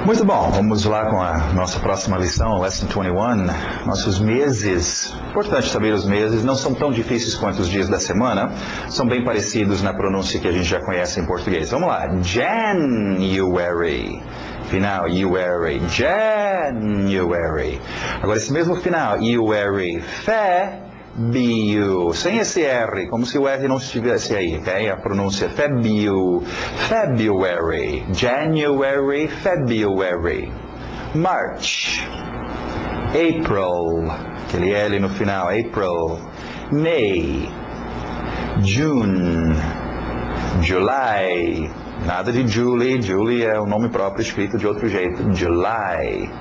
Muito bom, vamos lá com a nossa próxima lição, Lesson 21. Nossos meses, importante saber os meses, não são tão difíceis quanto os dias da semana, são bem parecidos na pronúncia que a gente já conhece em português. Vamos lá, January, final, January. Agora esse mesmo final, January, February, sem esse R, como se o R não estivesse aí, ok? A pronúncia February, January, February, March, April, aquele L no final, April, May, June, July, nada de Julie, Julie é o nome próprio escrito de outro jeito, July,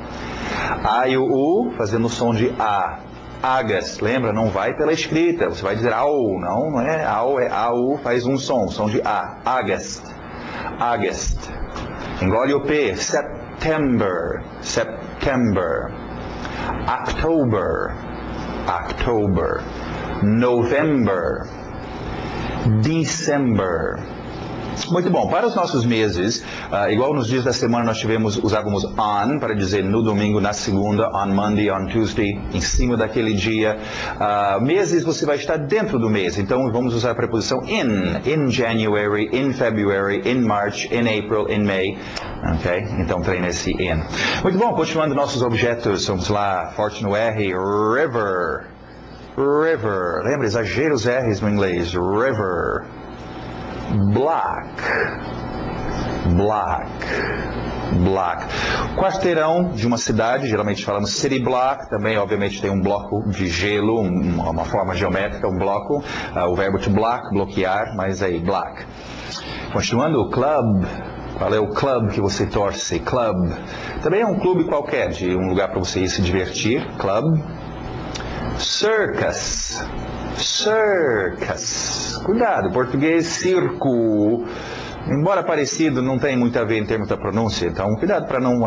A e o U fazendo o som de A. August, lembra? Não vai pela escrita. Você vai dizer AU, não é AU, é AU, faz um som de A. August. August. Engole o P. September. September. October. October. November. December. Muito bom, para os nossos meses, igual nos dias da semana nós usávamos on, para dizer no domingo, na segunda, on Monday, on Tuesday, em cima daquele dia. Meses você vai estar dentro do mês, então vamos usar a preposição in January, in February, in March, in April, in May. Ok? Então treina esse in. Muito bom, continuando nossos objetos, vamos lá, forte no R, river. River, lembra, exagera os R's no inglês, river. Block, block, block. Quarteirão de uma cidade, geralmente falamos city block, também obviamente tem um bloco de gelo, uma forma geométrica, um bloco, o verbo to block, bloquear, mas aí, block. Continuando, club, qual é o club que você torce? Club, também é um clube qualquer, de um lugar para você ir se divertir, club. Circus, circus. Cuidado, português, circo. Embora parecido, não tem muito a ver em termos da pronúncia. Então, cuidado para não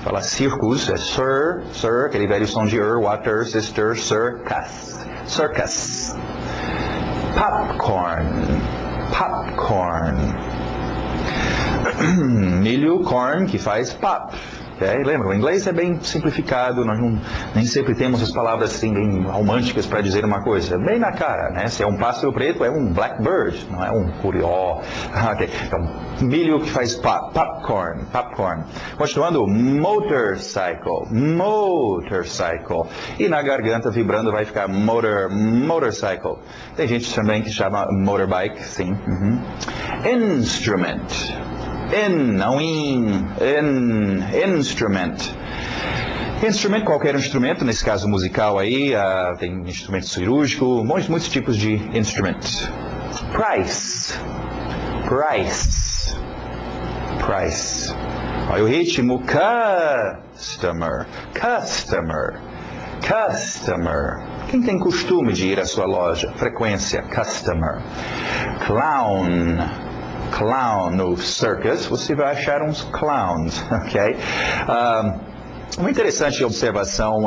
falar circus. É sir, aquele velho som de water, sister, circus. Circus. Popcorn. Popcorn. Milho, corn, que faz pop. Okay? Lembra, o inglês é bem simplificado, nós nem sempre temos as palavras assim bem românticas para dizer uma coisa, bem na cara, né? Se é um pássaro preto, é um blackbird, não é um curió. Okay. Então, milho que faz popcorn, popcorn. Continuando, motorcycle, motorcycle. E na garganta vibrando vai ficar motorcycle. Tem gente também que chama motorbike, sim. Instrument. Não instrument. Instrumento, qualquer instrumento, nesse caso musical aí, tem instrumento cirúrgico, muitos tipos de instrumento. Price. Price. Price. Olha o ritmo. Customer. Customer. Customer. Quem tem costume de ir à sua loja? Frequência. Customer. Clown. Clown no circus, você vai achar uns clowns, ok? Uma interessante observação,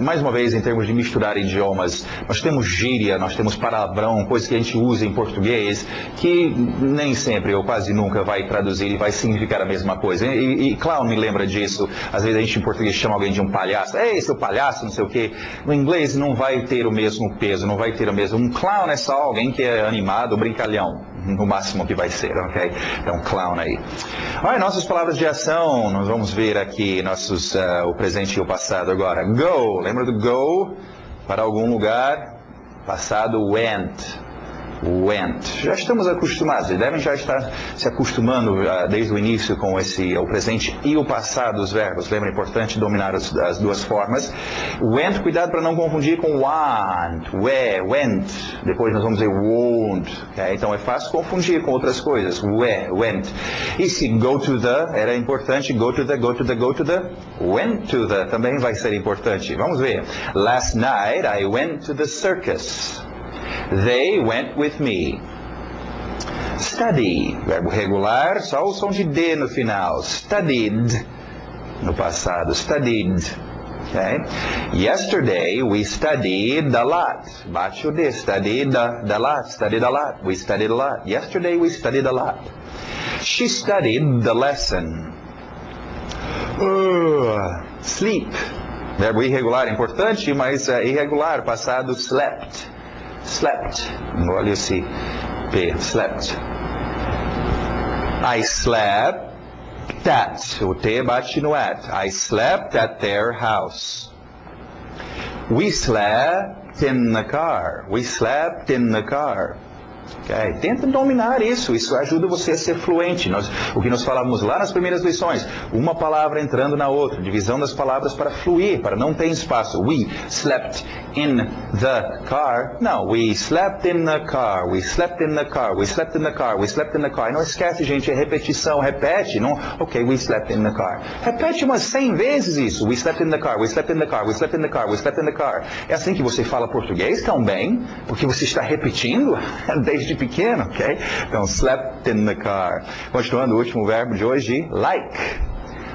mais uma vez, em termos de misturar idiomas, nós temos gíria, nós temos palavrão, coisas que a gente usa em português, que nem sempre ou quase nunca vai traduzir e vai significar a mesma coisa. E clown me lembra disso. Às vezes a gente em português chama alguém de um palhaço. Ei, seu palhaço, não sei o quê. No inglês não vai ter o mesmo peso, não vai ter o mesmo. Um clown é só alguém que é animado, brincalhão. No máximo que vai ser, ok? Então, clown aí. Olha, nossas palavras de ação, nós vamos ver aqui o presente e o passado agora. Go, lembra do go? Para algum lugar. Passado, went. Went. Já estamos acostumados, devem já estar se acostumando desde o início com o presente e o passado dos verbos. Lembra, é importante dominar as duas formas. Went, cuidado para não confundir com want, went. Depois nós vamos dizer won't. Okay? Então é fácil confundir com outras coisas. Went. E se go to the, era importante, go to the, went to the também vai ser importante. Vamos ver. Last night I went to the circus. They went with me. Study, verbo regular, só o som de D no final. Studied, no passado. Studied. Okay? Yesterday we studied a lot. Bate o D. Studied a lot. Studied a lot. We studied a lot. Yesterday we studied a lot. She studied the lesson. Sleep. Verbo irregular, importante, mas irregular. Passado, slept. Slept. Engole esse P. Slept. I slept at. O T bate no at. I slept at their house. We slept in the car. We slept in the car. Okay. Tenta dominar isso ajuda você a ser fluente. O que nós falávamos lá nas primeiras lições, uma palavra entrando na outra, divisão das palavras para fluir, para não ter espaço. We slept in the car. Não, we slept in the car, we slept in the car, we slept in the car, we slept in the car. Não esquece, gente, é repetição, repete. Não, ok, we slept in the car. Repete umas 100 vezes isso. We slept in the car, we slept in the car, we slept in the car, we slept in the car. É assim que você fala português também, porque você está repetindo desde pequeno, ok? Então, slept in the car. Continuando, o último verbo de hoje, like.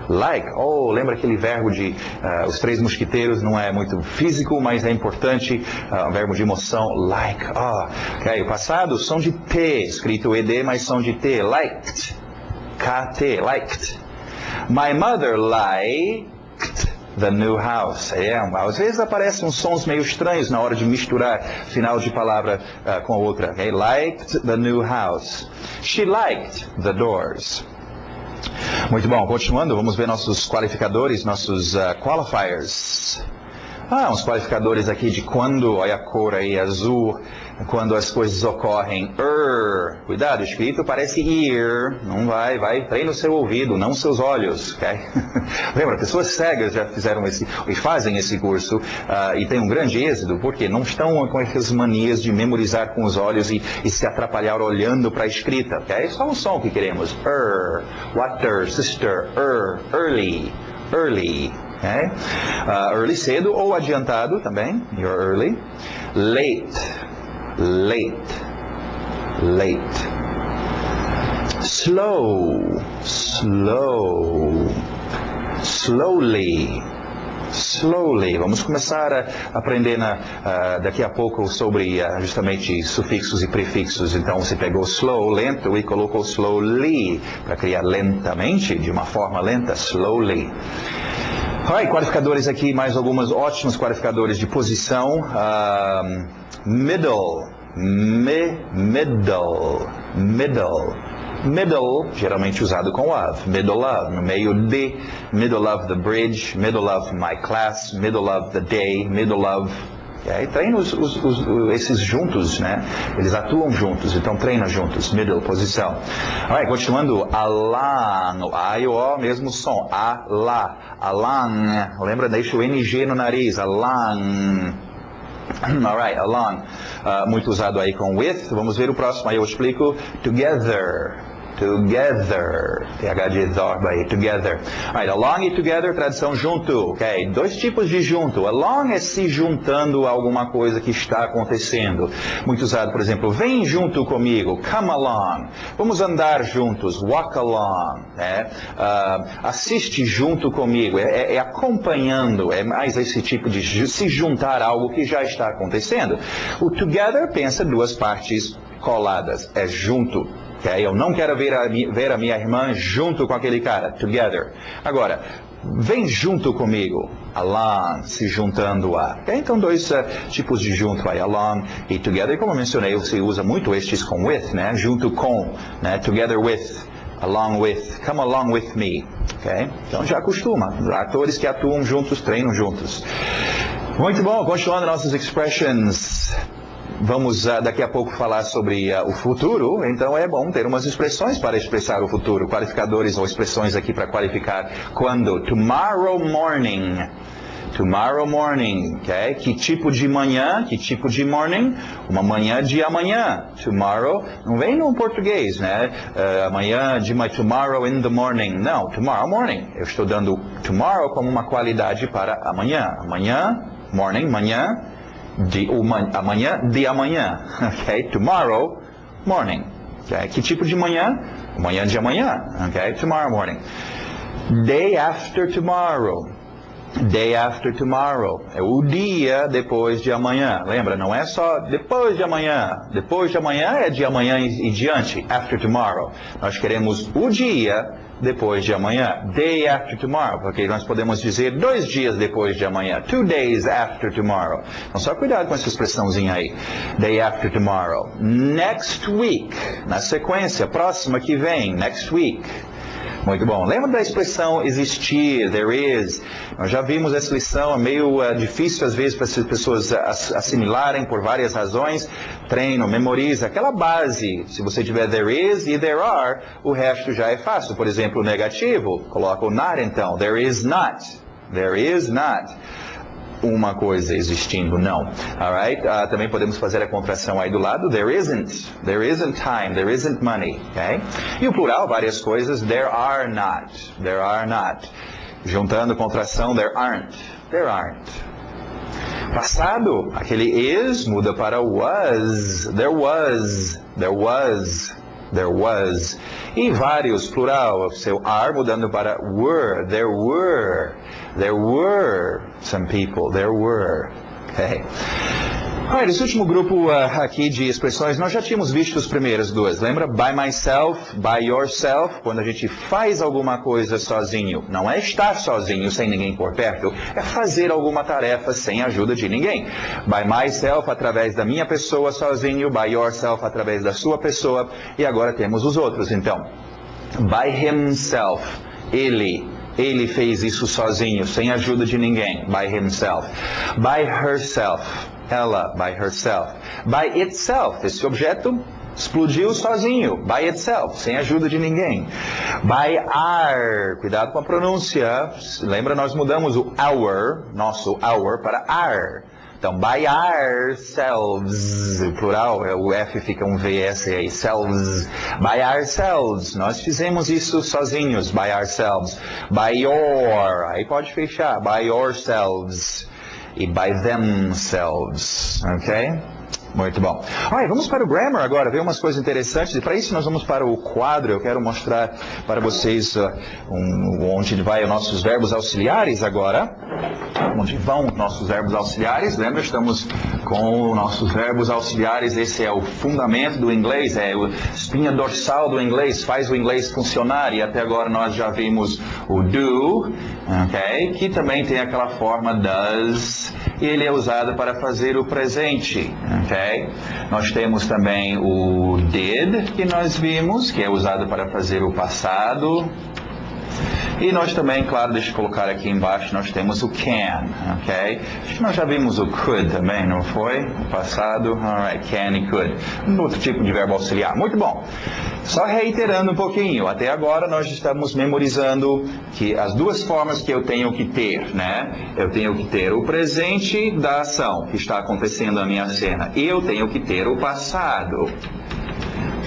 Like. Oh, lembra aquele verbo de os três mosquiteiros? Não é muito físico, mas é importante. Um verbo de emoção, like. Ok. O passado, som de T, escrito ED, mas som de T. Liked. KT, liked. My mother liked the new house. Às vezes aparecem uns sons meio estranhos na hora de misturar final de palavra com a outra. Okay? Liked the new house. She liked the doors. Muito bom, continuando, vamos ver nossos qualificadores, nossos qualifiers. Uns qualificadores aqui de quando, olha a cor aí, azul, quando as coisas ocorrem. Cuidado, escrito parece ear, não vai, treina o seu ouvido, não os seus olhos, ok? Lembra, pessoas cegas já fizeram e fazem esse curso e tem um grande êxito, porque não estão com essas manias de memorizar com os olhos e se atrapalhar olhando para a escrita, ok? É só um som que queremos. Water, sister, early, early. Okay? Early, cedo ou adiantado também. You're early. Late. Late. Late. Slow. Slow. Slowly. Slowly. Vamos começar a aprender daqui a pouco sobre justamente sufixos e prefixos. Então você pegou slow, lento, e colocou slowly para criar lentamente, de uma forma lenta. Slowly. Qualificadores aqui, mais algumas ótimos qualificadores de posição. Middle, middle, geralmente usado com of. Middle of, no meio de. Middle of the bridge, middle of my class, middle of the day, middle of. Treina esses juntos, né? Eles atuam juntos, então treina juntos. Middle, posição. Continuando, along, o A e o O, mesmo som. Along. Lembra, deixa o NG no nariz. Along. Along. Muito usado aí com with. Vamos ver o próximo, aí eu explico. Together. Together. TH de zorba aí. Together. Along e together, tradução junto. Ok? Dois tipos de junto. Along é se juntando a alguma coisa que está acontecendo. Muito usado, por exemplo, vem junto comigo. Come along. Vamos andar juntos. Walk along. Assiste junto comigo. É acompanhando. É mais esse tipo de se juntar a algo que já está acontecendo. O together pensa duas partes coladas. É junto. Okay? Eu não quero ver a minha irmã junto com aquele cara. Together. Agora, vem junto comigo. Along, se juntando a. Okay? Então, dois tipos de junto aí. Along e together. E como eu mencionei, você usa muito estes com with, né? Junto com, né? Together with, along with, come along with me. Okay? Então, já acostuma. Atores que atuam juntos, treinam juntos. Muito bom. Continuando nossas expressions. Vamos daqui a pouco falar sobre o futuro, então é bom ter umas expressões para expressar o futuro, qualificadores ou expressões aqui para qualificar quando. Tomorrow morning. Tomorrow morning, ok? Que tipo de manhã? Que tipo de morning? Uma manhã de amanhã. Tomorrow, não vem no português, né? Amanhã de tomorrow in the morning. Não, tomorrow morning. Eu estou dando tomorrow como uma qualidade para amanhã. Amanhã, morning, manhã. Amanhã de amanhã, ok? Tomorrow morning, ok? Que tipo de manhã? Manhã de amanhã, ok? Tomorrow morning. Day after tomorrow. Day after tomorrow. É o dia depois de amanhã. Lembra, não é só depois de amanhã. Depois de amanhã é de amanhã e diante. After tomorrow. Nós queremos o dia depois de amanhã. Day after tomorrow, porque nós podemos dizer 2 dias depois de amanhã. 2 days after tomorrow. Então só cuidado com essa expressãozinha aí. Day after tomorrow. Next week. Na sequência, próxima que vem. Next week. Muito bom. Lembra da expressão existir, there is? Nós já vimos essa lição, é meio difícil às vezes para as pessoas assimilarem por várias razões. Treino, memoriza, aquela base. Se você tiver there is e there are, o resto já é fácil. Por exemplo, o negativo, coloca o not então. There is not. There is not. Uma coisa existindo, não. Alright? Também podemos fazer a contração aí do lado. There isn't time. There isn't money. Okay? E o plural, várias coisas. There are not. There are not. Juntando contração, there aren't. There aren't. Passado, aquele is muda para was. There was. There was. There was. E vários, plural, seu are mudando para were. There were. There were some people. There were. Okay. Olha, esse último grupo aqui de expressões, nós já tínhamos visto as primeiras duas. Lembra? By myself, by yourself. Quando a gente faz alguma coisa sozinho. Não é estar sozinho, sem ninguém por perto. É fazer alguma tarefa sem a ajuda de ninguém. By myself, através da minha pessoa sozinho. By yourself, através da sua pessoa. E agora temos os outros, então. By himself. Ele fez isso sozinho, sem a ajuda de ninguém. By himself. By herself. Ela, by herself. By itself. Esse objeto explodiu sozinho. By itself. Sem a ajuda de ninguém. By our. Cuidado com a pronúncia. Lembra, nós mudamos o our, nosso our, para our. Então, by ourselves, o plural, o F fica um VS aí, selves, by ourselves, nós fizemos isso sozinhos, by ourselves, by your, aí pode fechar, by yourselves, e by themselves, ok? Muito bom. Olha, vamos para o grammar agora, ver umas coisas interessantes. E para isso nós vamos para o quadro. Eu quero mostrar para vocês onde vai os nossos verbos auxiliares agora. Onde vão os nossos verbos auxiliares. Lembra, estamos com nossos verbos auxiliares. Esse é o fundamento do inglês, é a espinha dorsal do inglês, faz o inglês funcionar. E até agora nós já vimos o do, ok? Que também tem aquela forma does. E ele é usado para fazer o presente, ok? Nós temos também o did, que nós vimos, que é usado para fazer o passado. E nós também, claro, deixa eu colocar aqui embaixo, nós temos o can, ok? Acho que nós já vimos o could também, não foi? No passado, alright, can e could. Um outro tipo de verbo auxiliar. Muito bom. Só reiterando um pouquinho, até agora nós estamos memorizando que as duas formas que eu tenho que ter, né? Eu tenho que ter o presente da ação que está acontecendo na minha cena. E eu tenho que ter o passado.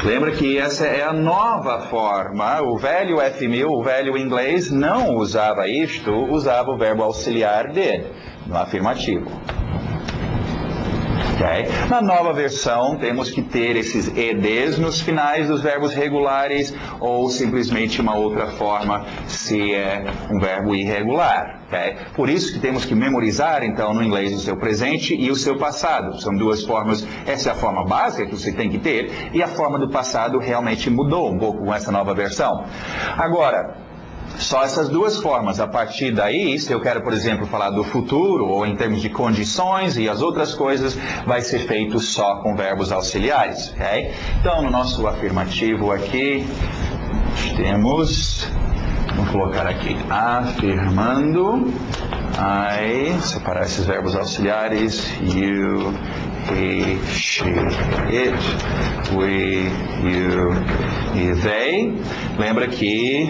Lembra que essa é a nova forma. O velho F1000, o velho inglês, não usava isto, usava o verbo auxiliar did, no afirmativo. Okay? Na nova versão, temos que ter esses EDs nos finais dos verbos regulares ou simplesmente uma outra forma se é um verbo irregular. Okay? Por isso que temos que memorizar, então, no inglês o seu presente e o seu passado. São duas formas, essa é a forma básica que você tem que ter e a forma do passado realmente mudou um pouco com essa nova versão. Agora, só essas duas formas. A partir daí, se eu quero, por exemplo, falar do futuro, ou em termos de condições e as outras coisas, vai ser feito só com verbos auxiliares. Okay? Então, no nosso afirmativo aqui, nós temos, vamos colocar aqui, afirmando, I, separar esses verbos auxiliares, you, he, she, it, we, you e they. Lembra que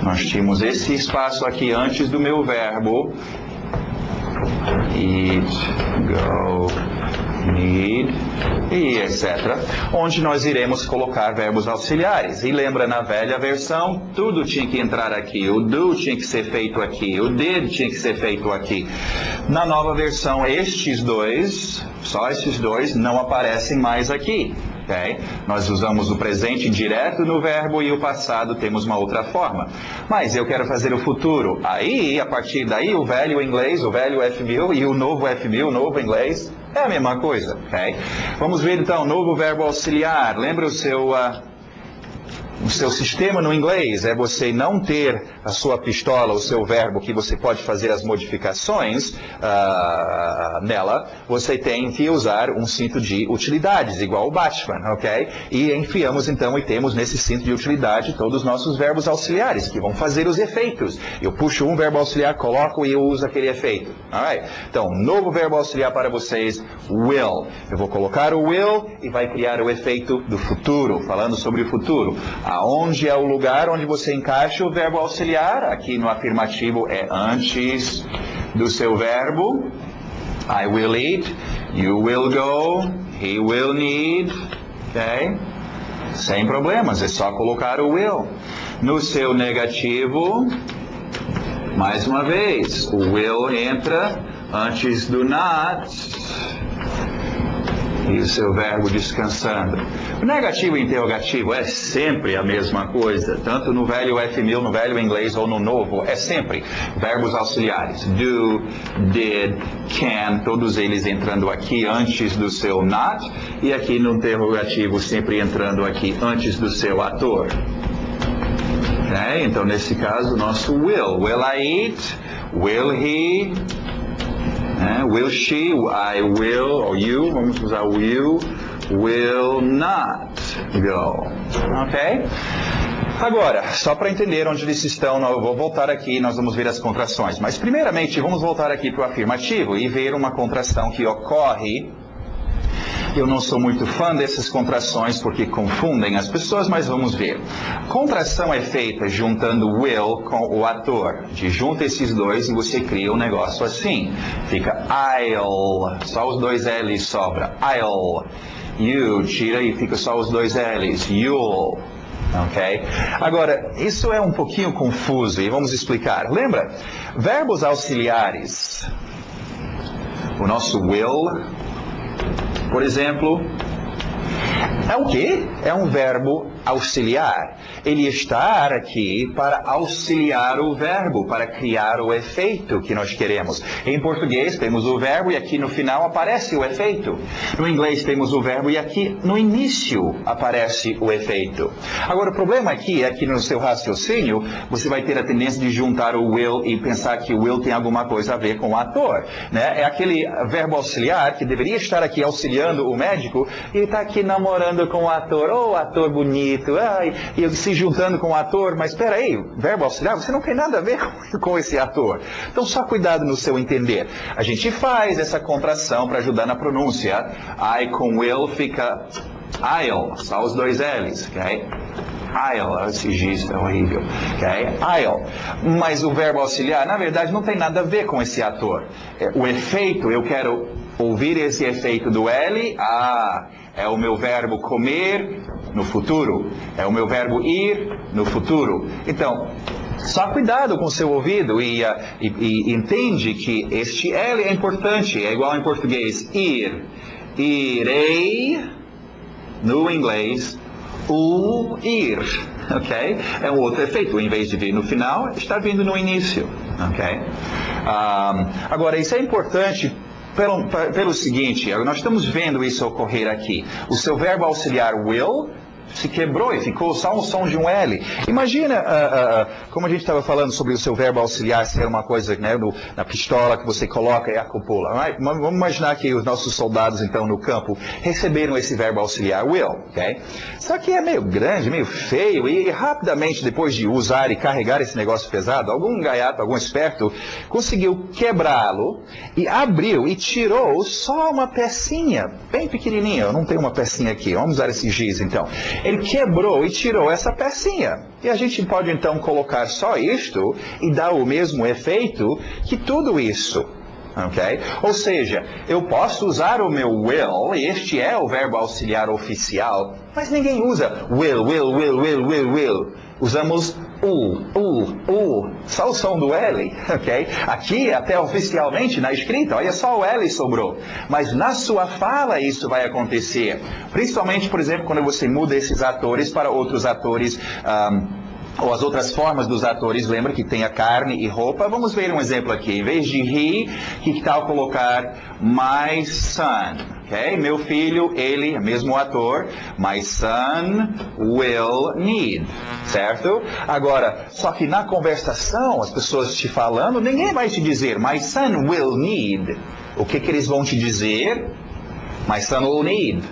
nós tínhamos esse espaço aqui antes do meu verbo. Eat, go, need, e etc. Onde nós iremos colocar verbos auxiliares. E lembra, na velha versão, tudo tinha que entrar aqui. O do tinha que ser feito aqui. O did tinha que ser feito aqui. Na nova versão, estes dois, só esses dois, não aparecem mais aqui. Okay? Nós usamos o presente direto no verbo e o passado temos uma outra forma. Mas eu quero fazer o futuro. Aí, a partir daí, o velho inglês, o velho F1000 e o novo F1000, o novo inglês, é a mesma coisa. Okay? Vamos ver então, novo verbo auxiliar. Lembra o seu O seu sistema no inglês é você não ter a sua pistola, o seu verbo, que você pode fazer as modificações nela. Você tem que usar um cinto de utilidades, igual o Batman, ok? E enfiamos então e temos nesse cinto de utilidade todos os nossos verbos auxiliares, que vão fazer os efeitos. Eu puxo um verbo auxiliar, coloco e eu uso aquele efeito. Alright? Então, novo verbo auxiliar para vocês, will. Eu vou colocar o will e vai criar o efeito do futuro, falando sobre o futuro. Aonde é o lugar onde você encaixa o verbo auxiliar? Aqui no afirmativo é antes do seu verbo. I will eat, you will go, he will need, ok? Sem problemas, é só colocar o will. No seu negativo, mais uma vez, o will entra antes do not. E o seu verbo descansando. O negativo e interrogativo é sempre a mesma coisa, tanto no velho F1000, no velho inglês ou no novo, é sempre verbos auxiliares. Do, did, can, todos eles entrando aqui antes do seu not, e aqui no interrogativo sempre entrando aqui antes do seu ator. Okay? Então, nesse caso, o nosso will. Will I eat? Will he? Will she, I will, ou you, vamos usar o you, will not go. Ok? Agora, só para entender onde eles estão, eu vou voltar aqui e nós vamos ver as contrações. Mas, primeiramente, vamos voltar aqui para o afirmativo e ver uma contração que ocorre. Eu não sou muito fã dessas contrações porque confundem as pessoas, mas vamos ver. Contração é feita juntando will com o ator. Junta esses dois e você cria um negócio assim. Fica I'll, só os dois L's sobra. I'll. You, tira e fica só os dois L's. You'll. Ok? Agora, isso é um pouquinho confuso e vamos explicar. Lembra? Verbos auxiliares. O nosso will... Por exemplo, é o quê? É um verbo auxiliar. Ele está aqui para auxiliar o verbo, para criar o efeito que nós queremos. Em português temos o verbo e aqui no final aparece o efeito. No inglês temos o verbo e aqui no início aparece o efeito. Agora o problema aqui é que no seu raciocínio você vai ter a tendência de juntar o will e pensar que o will tem alguma coisa a ver com o ator, né? É aquele verbo auxiliar que deveria estar aqui auxiliando o médico e está aqui namorando com o ator. Oh, ator bonito, ai, e eu se juntando com o ator, mas espera aí, verbo auxiliar, você não tem nada a ver com esse ator. Então só cuidado no seu entender. A gente faz essa contração para ajudar na pronúncia. I com will fica I'll, só os dois L's, ok? I'll, esse giz é horrível, ok? I'll. Mas o verbo auxiliar, na verdade, não tem nada a ver com esse ator. O efeito, eu quero ouvir esse efeito do L, é o meu verbo comer no futuro. É o meu verbo ir no futuro. Então, só cuidado com o seu ouvido e entende que este L é importante. É igual em português. Ir. Irei. No inglês, o ir. Ok? É um outro efeito. Em vez de vir no final, está vindo no início. Ok? Agora, isso é importante pelo seguinte, nós estamos vendo isso ocorrer aqui. O seu verbo auxiliar will se quebrou e ficou só um som de um L. Imagina, como a gente estava falando sobre o seu verbo auxiliar ser uma coisa, né, na pistola que você coloca e acopula. Right? Vamos imaginar que os nossos soldados, então, no campo, receberam esse verbo auxiliar will, ok? Só que é meio grande, meio feio, e rapidamente, depois de usar e carregar esse negócio pesado, algum gaiato, algum esperto, conseguiu quebrá-lo e abriu e tirou só uma pecinha, bem pequenininha. Eu não tenho uma pecinha aqui, vamos usar esse giz, então. Ele quebrou e tirou essa pecinha. E a gente pode então colocar só isto e dar o mesmo efeito que tudo isso. Okay? Ou seja, eu posso usar o meu will, e este é o verbo auxiliar oficial, mas ninguém usa will. Usamos só o som do L, ok? Aqui, até oficialmente, na escrita, olha só o L sobrou. Mas na sua fala isso vai acontecer. Principalmente, por exemplo, quando você muda esses atores para outros atores, ou as outras formas dos atores, lembra que tem a carne e roupa. Vamos ver um exemplo aqui. Em vez de he, que tal colocar my son? ok? Meu filho, ele, mesmo ator, my son will need, certo? Agora, só que na conversação, as pessoas te falando, ninguém vai te dizer, my son will need. O que eles vão te dizer? My son will need.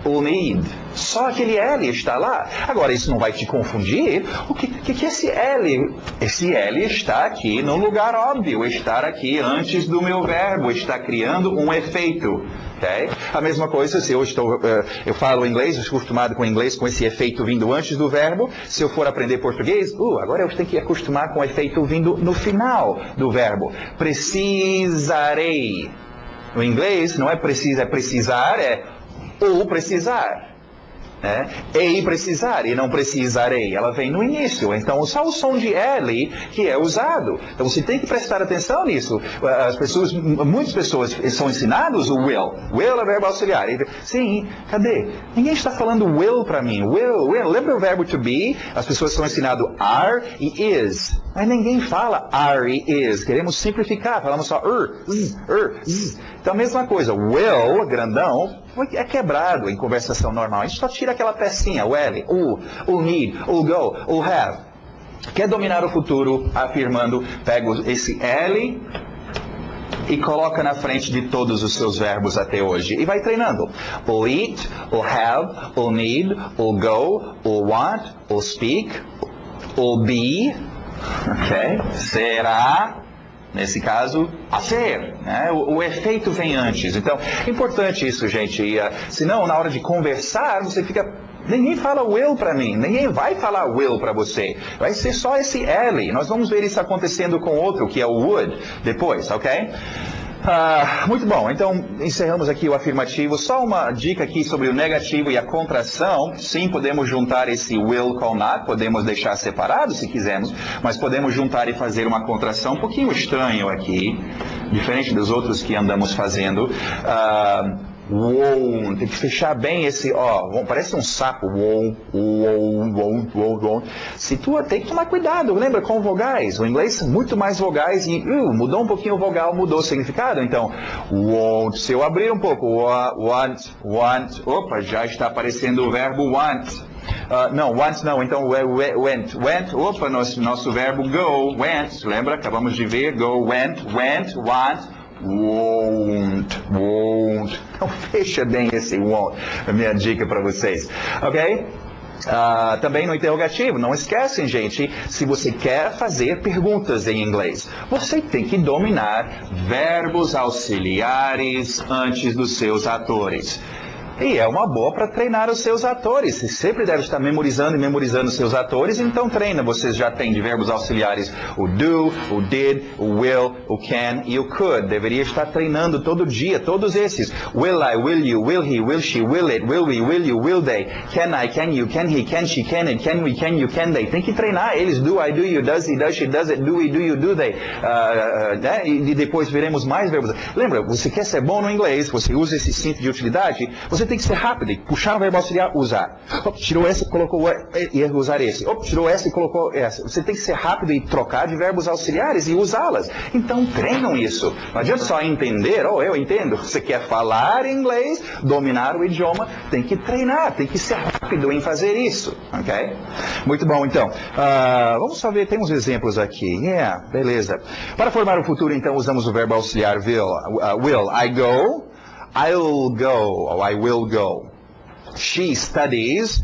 Will need. Só aquele L está lá. Agora, isso não vai te confundir? O que é esse L? Esse L está aqui no lugar óbvio. Estar aqui antes do meu verbo. Está criando um efeito. Okay? A mesma coisa, se eu falo inglês, eu estou acostumado com inglês, com esse efeito vindo antes do verbo. Se eu for aprender português, agora eu tenho que acostumar com o efeito vindo no final do verbo. Precisarei. No inglês, não é precisa, é precisar, é ou precisar. Ei precisar e não precisarei. Ela vem no início. Então, só o som de L que é usado. Então, você tem que prestar atenção nisso. Muitas pessoas são ensinadas o will. Will é verbo auxiliar. Sim, cadê? Ninguém está falando will para mim. Will. Lembra o verbo to be? As pessoas são ensinadas are e is. Mas ninguém fala are e is. Queremos simplificar. Falamos só z. Então, a mesma coisa. Will, grandão, é quebrado em conversação normal. A gente só tira aquela pecinha, o L, o need, o go, o have. Quer dominar o futuro afirmando, pega esse L e coloca na frente de todos os seus verbos até hoje. E vai treinando. O eat, o have, o need, o go, o want, o speak, o be, ok? Será... Nesse caso, a ser. O efeito vem antes. Então, é importante isso, gente. Senão, na hora de conversar, você fica... Ninguém fala will para mim. Ninguém vai falar will para você. Vai ser só esse L. Nós vamos ver isso acontecendo com outro, que é o would, depois, ok? Muito bom, então encerramos aqui o afirmativo. Só uma dica aqui sobre o negativo e a contração. Sim, podemos juntar esse will com not, podemos deixar separado se quisermos, mas podemos juntar e fazer uma contração um pouquinho estranho aqui, diferente dos outros que andamos fazendo. Won't, tem que fechar bem esse, parece um sapo, won't. Se tu tem que tomar cuidado, lembra, com vogais, o inglês muito mais vogais e mudou um pouquinho o vogal, mudou o significado, então, won't, se eu abrir um pouco, want, opa, já está aparecendo o verbo want. Não, want não, então went, opa, nosso verbo go, went, lembra, acabamos de ver, go, went, want, won't. Então fecha bem esse won't, a minha dica para vocês, ok? Também no interrogativo, não esquecem, gente, se você quer fazer perguntas em inglês, você tem que dominar verbos auxiliares antes dos seus atores. E é uma boa para treinar os seus atores. Você sempre deve estar memorizando e memorizando seus atores, então treina. Vocês já têm de verbos auxiliares o do, o did, o will, o can e o could. Deveria estar treinando todo dia, todos esses. Will I, will you, will he, will she, will it, will we, will you, will they. Can I, can you, can he, can she, can it, can we, can you, can they. Tem que treinar eles. Do I, do you, does he, does she, does it, do we, do you, do they. E depois veremos mais verbos. Lembra, você quer ser bom no inglês, você usa esse cinto de utilidade, você tem que ser rápido, puxar o verbo auxiliar, usar. Tirou esse, colocou e usar esse. Tirou esse e colocou esse. Você tem que ser rápido e trocar de verbos auxiliares e usá-las. Então treinam isso. Não adianta só entender, eu entendo. Você quer falar inglês, dominar o idioma, tem que treinar, tem que ser rápido em fazer isso. Ok? Muito bom, então. Vamos só ver, tem uns exemplos aqui. Beleza. Para formar o futuro, então, usamos o verbo auxiliar will. I go. I'll go, or I will go. She studies,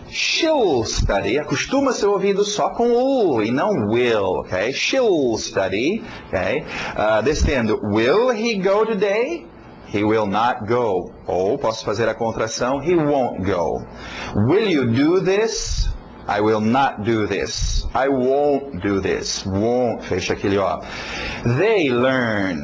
she'll study. Acostuma ser ouvido só com o e não will, ok? She'll study, ok? Descendo, will he go today? He will not go. Ou posso fazer a contração, he won't go. Will you do this? I will not do this. I won't do this. Won't, fecha aquele ó. They learn.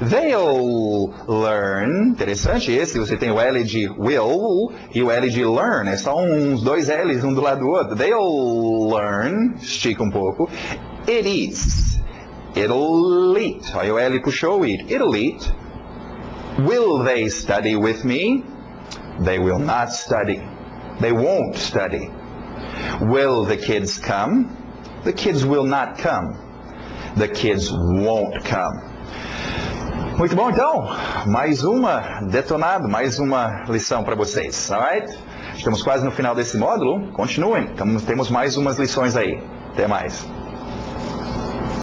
They'll learn. Interessante esse, você tem o L de will e o L de learn. É só uns dois L's um do lado do outro. They'll learn. Estica um pouco. It eats. It'll eat. Aí o L puxou o eat. It'll eat. Will they study with me? They will not study. They won't study. Will the kids come? The kids will not come. The kids won't come. Muito bom, então. Mais uma detonado, mais uma lição para vocês. Alright? Estamos quase no final desse módulo. Continuem. Temos mais umas lições aí. Até mais.